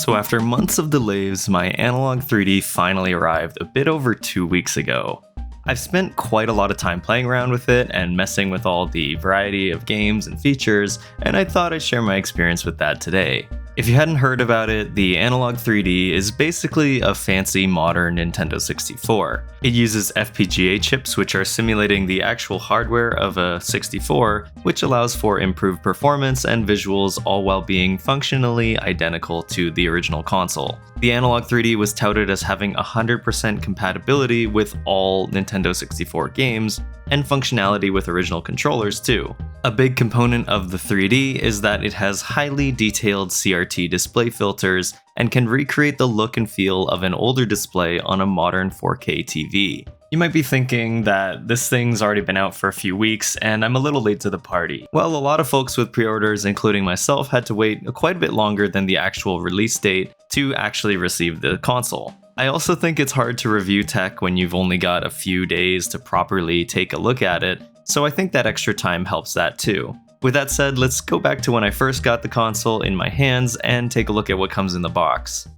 So after months of delays, my Analogue 3D finally arrived a bit over 2 weeks ago. I've spent quite a lot of time playing around with it and messing with all the variety of games and features, and I thought I'd share my experience with that today. If you hadn't heard about it, the Analogue 3D is basically a fancy modern Nintendo 64. It uses FPGA chips which are simulating the actual hardware of a 64, which allows for improved performance and visuals all while being functionally identical to the original console. The Analogue 3D was touted as having 100% compatibility with all Nintendo 64 games, and functionality with original controllers too. A big component of the 3D is that it has highly detailed CRT display filters and can recreate the look and feel of an older display on a modern 4K TV. You might be thinking that this thing's already been out for a few weeks and I'm a little late to the party. Well, a lot of folks with pre-orders, including myself, had to wait quite a bit longer than the actual release date to actually receive the console. I also think it's hard to review tech when you've only got a few days to properly take a look at it, so I think that extra time helps that too. With that said, let's go back to when I first got the console in my hands and take a look at what comes in the box.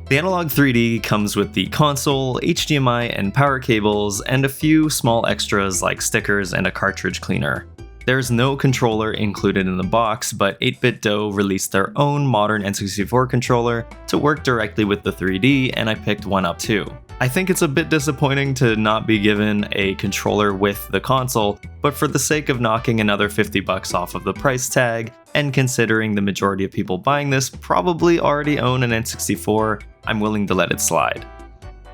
The Analogue 3D comes with the console, HDMI and power cables, and a few small extras like stickers and a cartridge cleaner. There's no controller included in the box, but 8BitDo released their own modern N64 controller to work directly with the 3D, and I picked one up too. I think it's a bit disappointing to not be given a controller with the console, but for the sake of knocking another $50 off of the price tag, and considering the majority of people buying this probably already own an N64, I'm willing to let it slide.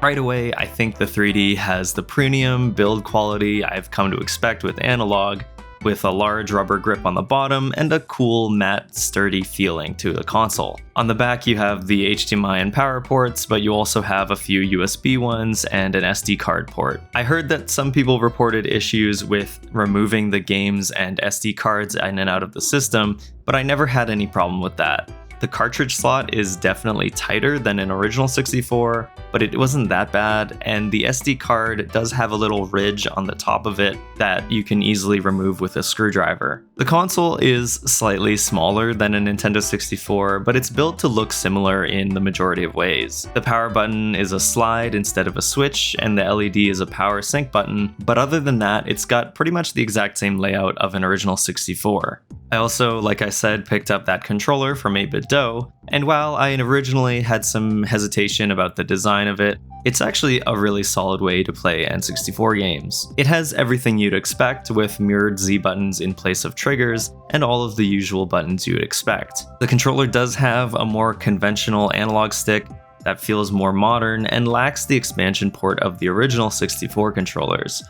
Right away, I think the 3D has the premium build quality I've come to expect with Analogue, with a large rubber grip on the bottom and a cool, matte, sturdy feeling to the console. On the back you have the HDMI and power ports, but you also have a few USB ones and an SD card port. I heard that some people reported issues with removing the games and SD cards in and out of the system, but I never had any problem with that. The cartridge slot is definitely tighter than an original 64, but it wasn't that bad, and the SD card does have a little ridge on the top of it that you can easily remove with a screwdriver. The console is slightly smaller than a Nintendo 64, but it's built to look similar in the majority of ways. The power button is a slide instead of a switch, and the LED is a power sync button, but other than that, it's got pretty much the exact same layout of an original 64. I also, like I said, picked up that controller from 8BitDo, and while I originally had some hesitation about the design of it, it's actually a really solid way to play N64 games. It has everything you'd expect, with mirrored Z buttons in place of triggers, and all of the usual buttons you would expect. The controller does have a more conventional analog stick that feels more modern and lacks the expansion port of the original 64 controllers.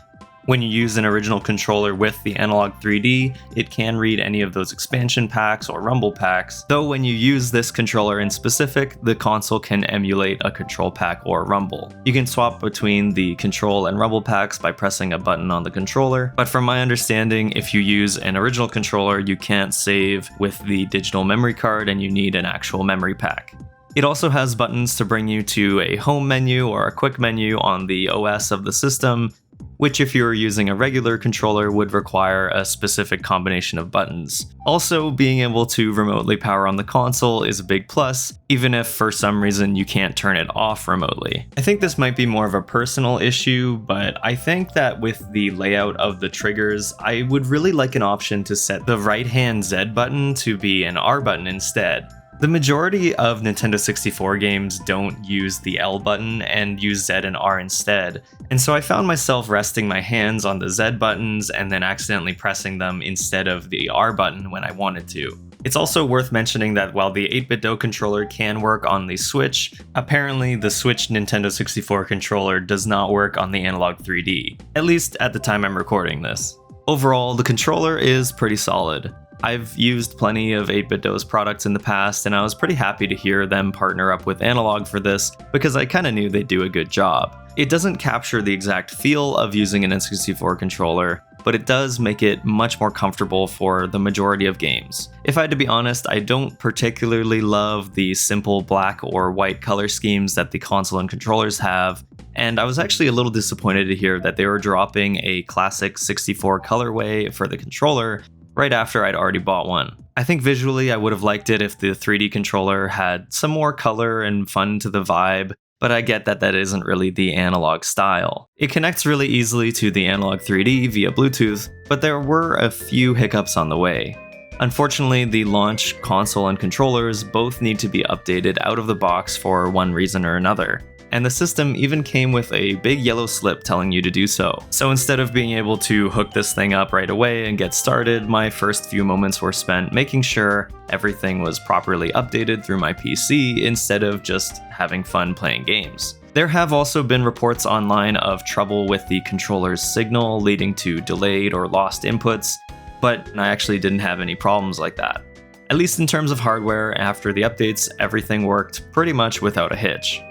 When you use an original controller with the Analogue 3D, it can read any of those expansion packs or rumble packs, though when you use this controller in specific, the console can emulate a control pack or rumble. You can swap between the control and rumble packs by pressing a button on the controller, but from my understanding, if you use an original controller, you can't save with the digital memory card and you need an actual memory pack. It also has buttons to bring you to a home menu or a quick menu on the OS of the system, which if you were using a regular controller would require a specific combination of buttons. Also, being able to remotely power on the console is a big plus, even if for some reason you can't turn it off remotely. I think this might be more of a personal issue, but I think that with the layout of the triggers, I would really like an option to set the right-hand Z button to be an R button instead. The majority of Nintendo 64 games don't use the L button and use Z and R instead, and so I found myself resting my hands on the Z buttons and then accidentally pressing them instead of the R button when I wanted to. It's also worth mentioning that while the 8BitDo controller can work on the Switch, apparently the Switch Nintendo 64 controller does not work on the Analogue 3D, at least at the time I'm recording this. Overall, the controller is pretty solid. I've used plenty of 8BitDo's products in the past, and I was pretty happy to hear them partner up with Analogue for this because I kinda knew they'd do a good job. It doesn't capture the exact feel of using an N64 controller, but it does make it much more comfortable for the majority of games. If I had to be honest, I don't particularly love the simple black or white color schemes that the console and controllers have, and I was actually a little disappointed to hear that they were dropping a classic 64 colorway for the controller right after I'd already bought one. I think visually I would have liked it if the 3D controller had some more color and fun to the vibe, but I get that that isn't really the Analogue style. It connects really easily to the Analogue 3D via Bluetooth, but there were a few hiccups on the way. Unfortunately, the launch console and controllers both need to be updated out of the box for one reason or another. And the system even came with a big yellow slip telling you to do so. So instead of being able to hook this thing up right away and get started, my first few moments were spent making sure everything was properly updated through my PC instead of just having fun playing games. There have also been reports online of trouble with the controller's signal leading to delayed or lost inputs, but I actually didn't have any problems like that. At least in terms of hardware, after the updates, everything worked pretty much without a hitch.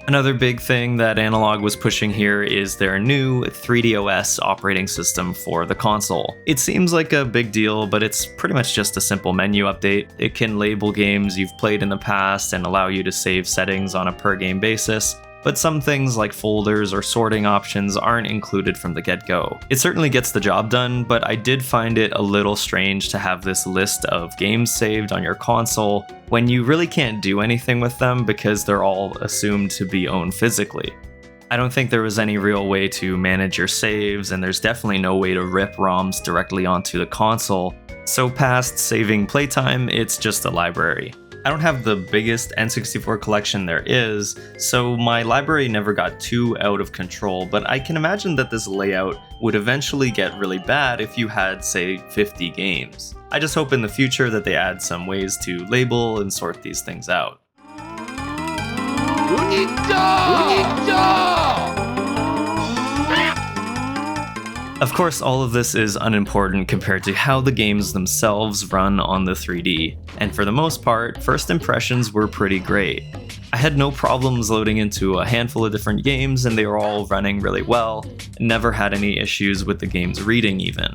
Another big thing that Analogue was pushing here is their new 3DOS operating system for the console. It seems like a big deal, but it's pretty much just a simple menu update. It can label games you've played in the past and allow you to save settings on a per game basis, but some things like folders or sorting options aren't included from the get-go. It certainly gets the job done, but I did find it a little strange to have this list of games saved on your console when you really can't do anything with them because they're all assumed to be owned physically. I don't think there was any real way to manage your saves, and there's definitely no way to rip ROMs directly onto the console, so past saving playtime, it's just a library. I don't have the biggest N64 collection there is, so my library never got too out of control, but I can imagine that this layout would eventually get really bad if you had, say, 50 games. I just hope in the future that they add some ways to label and sort these things out. Of course, all of this is unimportant compared to how the games themselves run on the 3D, and for the most part, first impressions were pretty great. I had no problems loading into a handful of different games, and they were all running really well, and never had any issues with the game's reading even.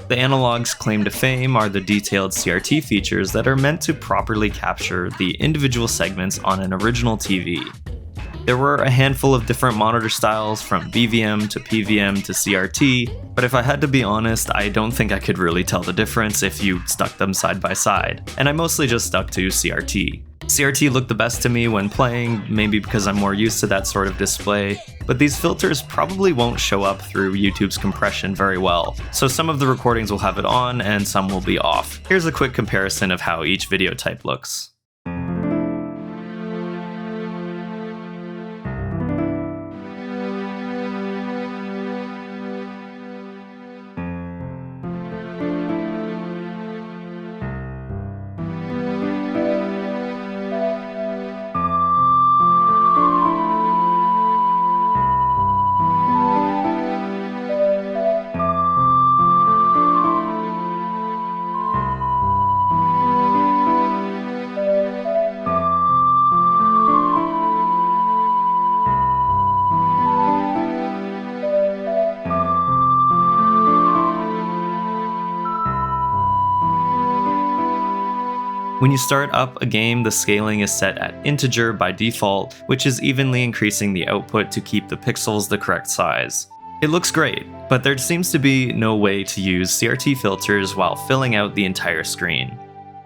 The Analogue's claim to fame are the detailed CRT features that are meant to properly capture the individual segments on an original TV. There were a handful of different monitor styles from BVM to PVM to CRT, but if I had to be honest, I don't think I could really tell the difference if you stuck them side by side, and I mostly just stuck to CRT. CRT looked the best to me when playing, maybe because I'm more used to that sort of display, but these filters probably won't show up through YouTube's compression very well, so some of the recordings will have it on and some will be off. Here's a quick comparison of how each video type looks. When you start up a game, the scaling is set at integer by default, which is evenly increasing the output to keep the pixels the correct size. It looks great, but there seems to be no way to use CRT filters while filling out the entire screen.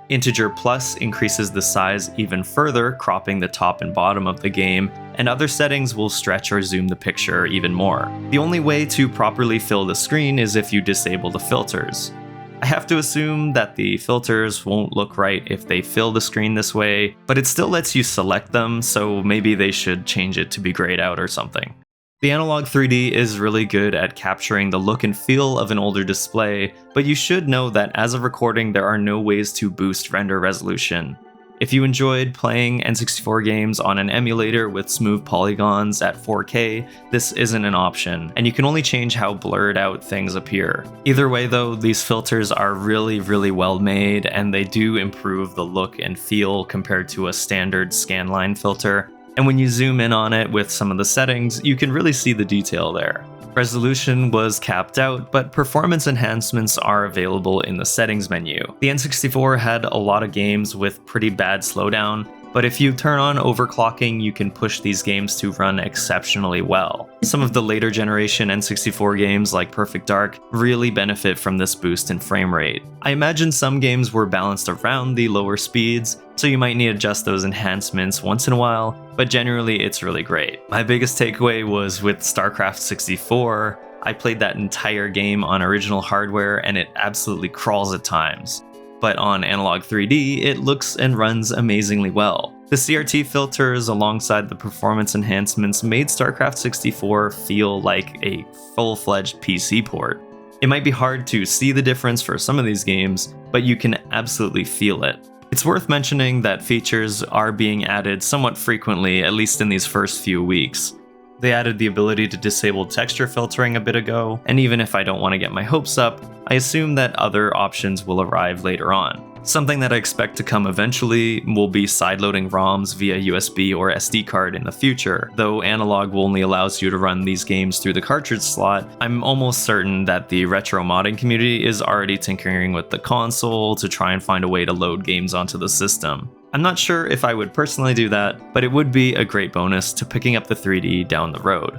Integer plus increases the size even further, cropping the top and bottom of the game, and other settings will stretch or zoom the picture even more. The only way to properly fill the screen is if you disable the filters. I have to assume that the filters won't look right if they fill the screen this way, but it still lets you select them, so maybe they should change it to be grayed out or something. The Analogue 3D is really good at capturing the look and feel of an older display, but you should know that as of recording there are no ways to boost render resolution. If you enjoyed playing N64 games on an emulator with smooth polygons at 4K, this isn't an option, and you can only change how blurred out things appear. Either way though, these filters are really well made, and they do improve the look and feel compared to a standard scanline filter, and when you zoom in on it with some of the settings, you can really see the detail there. Resolution was capped out, but performance enhancements are available in the settings menu. The N64 had a lot of games with pretty bad slowdown, But if you turn on overclocking, you can push these games to run exceptionally well. Some of the later generation N64 games like Perfect Dark really benefit from this boost in frame rate. I imagine some games were balanced around the lower speeds, so you might need to adjust those enhancements once in a while, but generally it's really great. My biggest takeaway was with StarCraft 64. I played that entire game on original hardware and it absolutely crawls at times. But on Analogue 3D, it looks and runs amazingly well. The CRT filters alongside the performance enhancements made StarCraft 64 feel like a full-fledged PC port. It might be hard to see the difference for some of these games, but you can absolutely feel it. It's worth mentioning that features are being added somewhat frequently, at least in these first few weeks. They added the ability to disable texture filtering a bit ago, and even if I don't want to get my hopes up, I assume that other options will arrive later on. Something that I expect to come eventually will be sideloading ROMs via USB or SD card in the future. Though Analogue only allows you to run these games through the cartridge slot, I'm almost certain that the retro modding community is already tinkering with the console to try and find a way to load games onto the system. I'm not sure if I would personally do that, but it would be a great bonus to picking up the 3D down the road.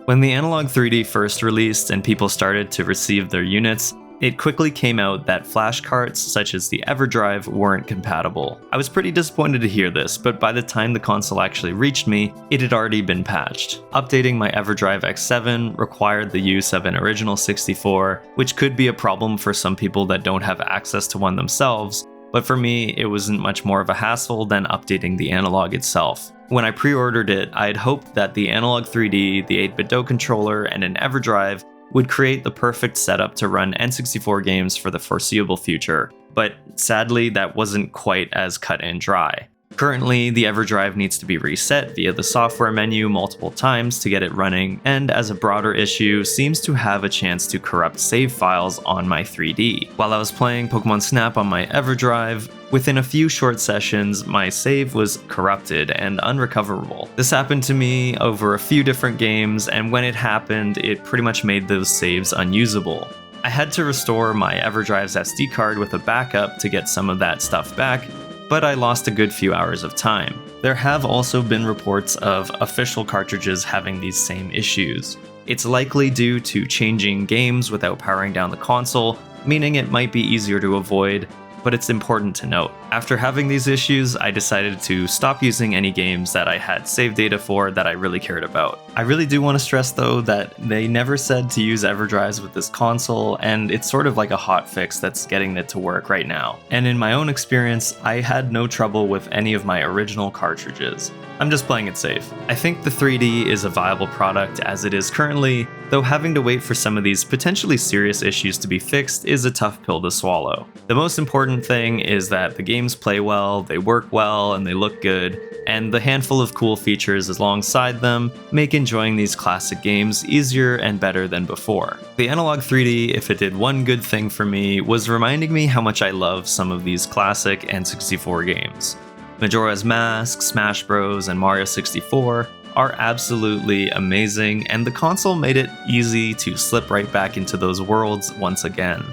When the Analogue 3D first released and people started to receive their units, it quickly came out that flash carts such as the EverDrive weren't compatible. I was pretty disappointed to hear this, but by the time the console actually reached me, it had already been patched. Updating my EverDrive X7 required the use of an original 64, which could be a problem for some people that don't have access to one themselves, but for me, it wasn't much more of a hassle than updating the Analogue itself. When I pre-ordered it, I'd hoped that the Analogue 3D, the 8-bit controller, and an EverDrive would create the perfect setup to run N64 games for the foreseeable future, but sadly that wasn't quite as cut and dry. Currently, the EverDrive needs to be reset via the software menu multiple times to get it running, and as a broader issue, seems to have a chance to corrupt save files on my 3D. While I was playing Pokemon Snap on my EverDrive, within a few short sessions, my save was corrupted and unrecoverable. This happened to me over a few different games, and when it happened, it pretty much made those saves unusable. I had to restore my EverDrive's SD card with a backup to get some of that stuff back, but I lost a good few hours of time. There have also been reports of official cartridges having these same issues. It's likely due to changing games without powering down the console, meaning it might be easier to avoid, but it's important to note. After having these issues, I decided to stop using any games that I had save data for that I really cared about. I really do want to stress though that they never said to use EverDrives with this console, and it's sort of like a hotfix that's getting it to work right now. And in my own experience, I had no trouble with any of my original cartridges. I'm just playing it safe. I think the 3D is a viable product as it is currently, though having to wait for some of these potentially serious issues to be fixed is a tough pill to swallow. The most important thing is that the games play well, they work well, and they look good, and the handful of cool features alongside them make enjoying these classic games easier and better than before. The Analogue 3D, if it did one good thing for me, was reminding me how much I love some of these classic N64 games. Majora's Mask, Smash Bros, and Mario 64 are absolutely amazing, and the console made it easy to slip right back into those worlds once again.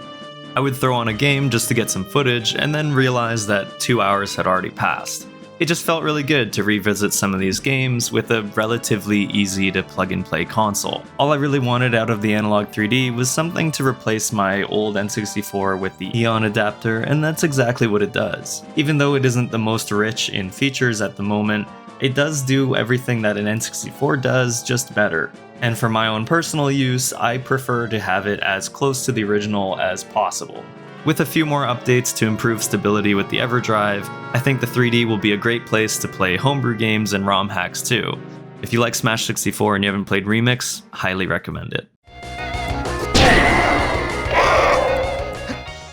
I would throw on a game just to get some footage and then realize that 2 hours had already passed. It just felt really good to revisit some of these games with a relatively easy to plug and play console. All I really wanted out of the Analogue 3D was something to replace my old N64 with the Eon adapter, and that's exactly what it does. Even though it isn't the most rich in features at the moment, it does do everything that an N64 does, just better. And for my own personal use, I prefer to have it as close to the original as possible. With a few more updates to improve stability with the EverDrive, I think the 3D will be a great place to play homebrew games and ROM hacks too. If you like Smash 64 and you haven't played Remix, highly recommend it.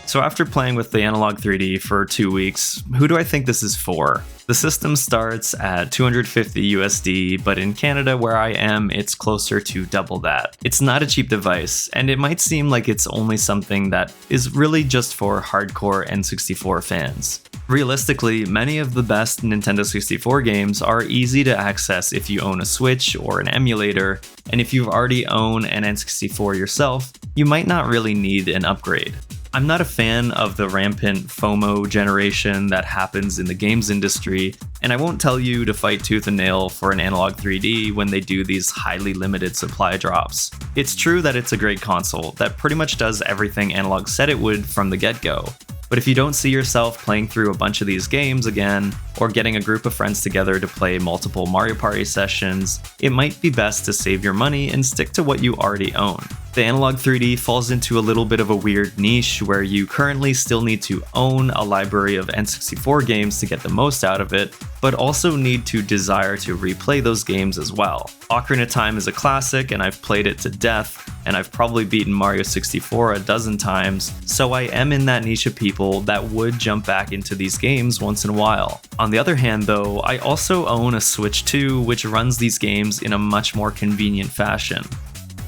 So after playing with the Analogue 3D for 2 weeks, who do I think this is for? The system starts at $250 USD, but in Canada where I am, it's closer to double that. It's not a cheap device, and it might seem like it's only something that is really just for hardcore N64 fans. Realistically, many of the best Nintendo 64 games are easy to access if you own a Switch or an emulator, and if you already own an N64 yourself, you might not really need an upgrade. I'm not a fan of the rampant FOMO generation that happens in the games industry, and I won't tell you to fight tooth and nail for an Analogue 3D when they do these highly limited supply drops. It's true that it's a great console that pretty much does everything Analogue said it would from the get-go. But if you don't see yourself playing through a bunch of these games again, or getting a group of friends together to play multiple Mario Party sessions, it might be best to save your money and stick to what you already own. The Analogue 3D falls into a little bit of a weird niche where you currently still need to own a library of N64 games to get the most out of it, but also need to desire to replay those games as well. Ocarina of Time is a classic and I've played it to death, and I've probably beaten Mario 64 a dozen times, so I am in that niche of people that would jump back into these games once in a while. On the other hand though, I also own a Switch 2 which runs these games in a much more convenient fashion.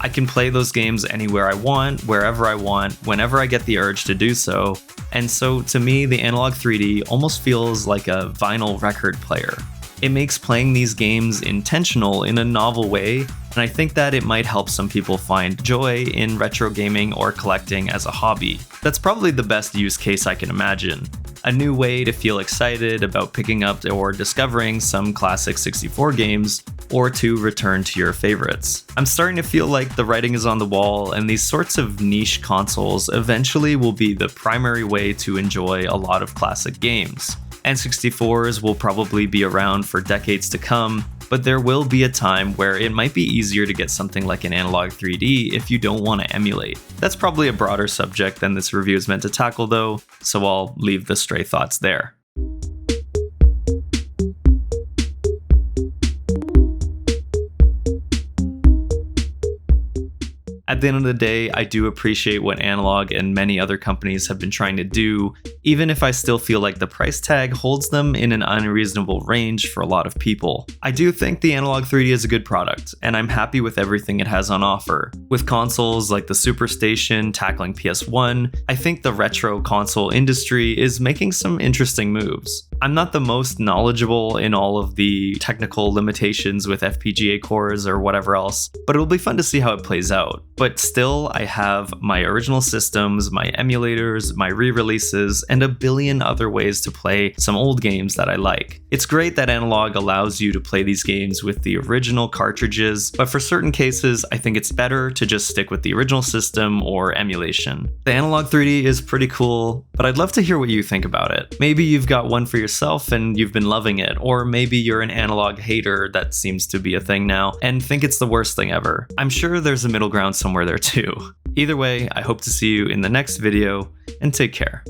I can play those games anywhere I want, wherever I want, whenever I get the urge to do so, and so to me the Analogue 3D almost feels like a vinyl record player. It makes playing these games intentional in a novel way, and I think that it might help some people find joy in retro gaming or collecting as a hobby. That's probably the best use case I can imagine. A new way to feel excited about picking up or discovering some classic 64 games, or to return to your favorites. I'm starting to feel like the writing is on the wall, and these sorts of niche consoles eventually will be the primary way to enjoy a lot of classic games. N64s will probably be around for decades to come, but there will be a time where it might be easier to get something like an Analogue 3D if you don't want to emulate. That's probably a broader subject than this review is meant to tackle though, so I'll leave the stray thoughts there. At the end of the day, I do appreciate what Analogue and many other companies have been trying to do, even if I still feel like the price tag holds them in an unreasonable range for a lot of people. I do think the Analogue 3D is a good product, and I'm happy with everything it has on offer. With consoles like the Superstation tackling PS1, I think the retro console industry is making some interesting moves. I'm not the most knowledgeable in all of the technical limitations with FPGA cores or whatever else, but it'll be fun to see how it plays out. But still, I have my original systems, my emulators, my re-releases, and a billion other ways to play some old games that I like. It's great that Analogue allows you to play these games with the original cartridges, but for certain cases, I think it's better to just stick with the original system or emulation. The Analogue 3D is pretty cool, but I'd love to hear what you think about it. Maybe you've got one for yourself and you've been loving it, or maybe you're an Analogue hater, that seems to be a thing now, and think it's the worst thing ever. I'm sure there's a middle ground somewhere there too. Either way, I hope to see you in the next video, and take care.